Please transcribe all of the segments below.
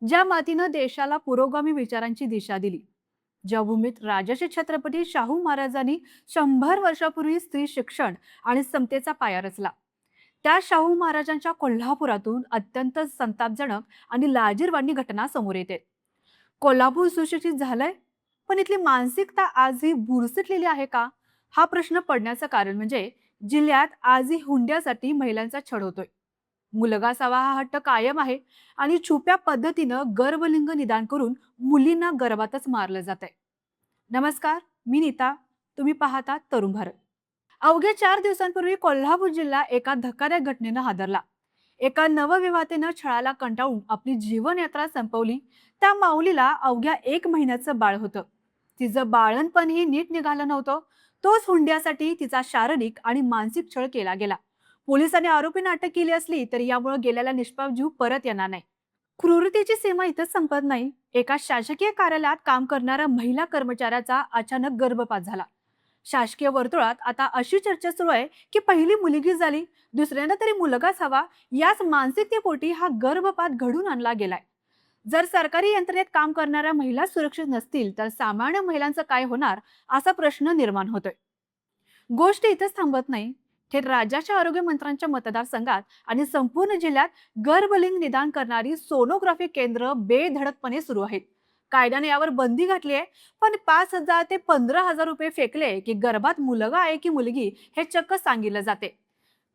ज्या मातीनं देशाला पुरोगामी विचारांची दिशा दिली, ज्या भूमीत राजर्षी छत्रपती शाहू महाराजांनी 100 वर्षापूर्वी स्त्री शिक्षण आणि समतेचा पाया रचला, त्या शाहू महाराजांच्या कोल्हापुरातून अत्यंत संतापजनक आणि लाजिरवाणी घटना समोर येते. कोल्हापूर सुशिक्षित झालंय, पण इथली मानसिकता आजही बुरसटलेली आहे का? हा प्रश्न पडण्याचं कारण म्हणजे जिल्ह्यात आजही हुंड्यासाठी महिलांचा छळ होतोय. मुलगा असावा हा हट्ट कायम आहे आणि छुप्या पद्धतीनं गर्भलिंग निदान करून मुलींना गर्भातच मारलं जात आहे. नमस्कार, मी नीता. तुम्ही पाहता तरुण भारत. अवघ्या 4 दिवसांपूर्वी कोल्हापूर जिल्हा एका धक्कादायक घटनेनं हादरला. एका नवविवाहितेनं छळाला कंटाळून आपली जीवनयात्रा संपवली. त्या माऊलीला अवघ्या 1 महिन्याचं बाळ होतं. तिचं बाळणपणही नीट निघालं नव्हतं. तोच हुंड्यासाठी तिचा शारीरिक आणि मानसिक छळ केला गेला. पोलिसांनी आरोपींना अटक केली असली तरी यामुळे गेलेला निष्पाप जीव परत येणार नाही. क्रूरतेची सीमा इथंच संपत नाही. एका शासकीय कार्यालयात काम करणाऱ्या महिला कर्मचाऱ्याचा अचानक गर्भपात झाला. शासकीय वर्तुळात आता अशी चर्चा सुरू आहे की पहिली मुलगी झाली, दुसऱ्यांदा तरी मुलगाच हवा. याच मानसिकतेपोटी हा गर्भपात घडून आणला गेलाय. जर सरकारी यंत्रणेत काम करणाऱ्या महिला सुरक्षित नसतील तर सामान्य महिलांचं काय होणार, असा प्रश्न निर्माण होतोय. गोष्ट इथेच थांबत नाही. थेट राज्याच्या आरोग्य मंत्र्यांच्या मतदारसंघात आणि संपूर्ण जिल्ह्यात गर्भलिंग निदान करणारी सोनोग्राफी केंद्र बेधडकपणे सुरू आहेत. कायद्याने यावर बंदी घातली आहे, पण 5,000 ते 15,000 रुपये फेकले की गर्भात मुलगा आहे की मुलगी हे चक्क सांगितलं जाते.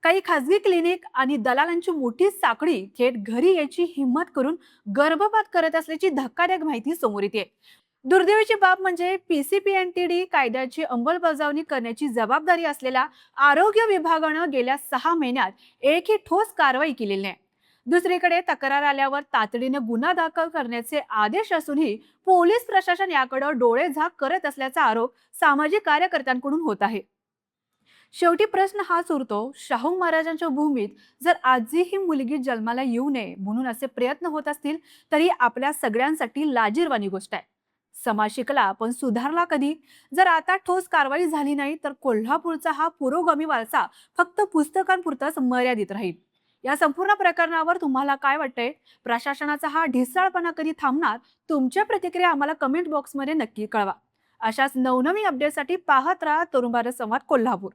काही खासगी क्लिनिक आणि दलालांची मोठी साखळी थेट घरी यायची हिंमत करून गर्भपात करत असल्याची धक्कादायक माहिती समोर येते. दुर्दैवाची बाब म्हणजे PCPNTD कायद्याची अंमलबजावणी करण्याची जबाबदारी असलेल्या आरोग्य विभागानं गेल्या 6 महिन्यात एकही ठोस कारवाई केलेली नाही. दुसरीकडे तक्रार आल्यावर तातडीने गुन्हा दाखल करण्याचे आदेश असूनही पोलीस प्रशासन याकडे डोळेझाक करत असल्याचा आरोप सामाजिक कार्यकर्त्यांकडून होत आहे. शेवटी प्रश्न हाच उरतो, शाहू महाराजांच्या भूमीत जर आजही ही मुलगी जन्माला येऊ नये म्हणून असे प्रयत्न होत असतील तरी आपल्या सगळ्यांसाठी लाजीरवाणी गोष्ट आहे. समाज शिकला पण सुधारला कधी? जर आता ठोस कारवाई झाली नाही तर कोल्हापूरचा हा पुरोगामी वारसा फक्त पुस्तकांपुरताच मर्यादित राहील. या संपूर्ण प्रकरणावर तुम्हाला काय वाटतंय? प्रशासनाचा हा ढिसाळपणा कधी थांबणार? तुमच्या प्रतिक्रिया आम्हाला कमेंट बॉक्समध्ये नक्की कळवा. अशाच नवनवीन अपडेटसाठी पाहत राहा तरुण भारत संवाद कोल्हापूर.